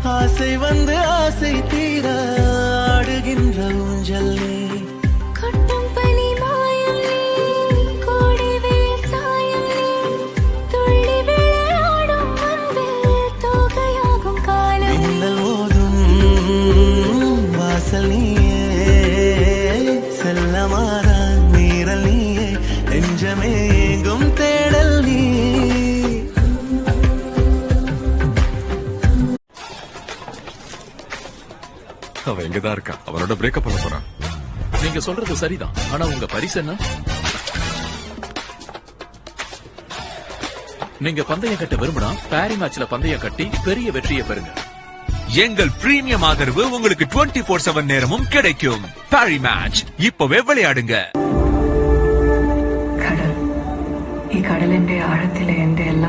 ஆசை வந்து ஆசை தீர ஆடுகின்ற ஊஞ்சல் நீ. கொட்டும் பனி மாயம் நீ, கோடி வெயில் சாயம் நீ, துள்ளி விளையாடும் அன்பில் தோகையாகும் காலம் நீ. மின்னல் மோதும் வாசல் நீயே, செல்லமாறா நீரல் நீயே, நெஞ்சமே எங்கும் தேடல் நீ. அவன் எங்கதான் இருக்கா? அவனோட பிரேக்கப் பண்ண போறான். நீங்க சொல்றது சரிதான், ஆனா உங்க பரிசு என்ன? நீங்க பந்தயம் கட்ட விரும்பினா பாரி மேட்ச்ல பந்தயம் கட்டி பெரிய வெற்றியை பெறுங்க. எங்கள் பிரீமியம் ஆதரவு உங்களுக்கு 24/7 நேரமும் கிடைக்கும். பாரி மேட்ச் இப்பவே விளையாடுங்க. കടൽ ഈ കടലിന്റെ ആഴത്തിലെ എന്റെ എല്ലാ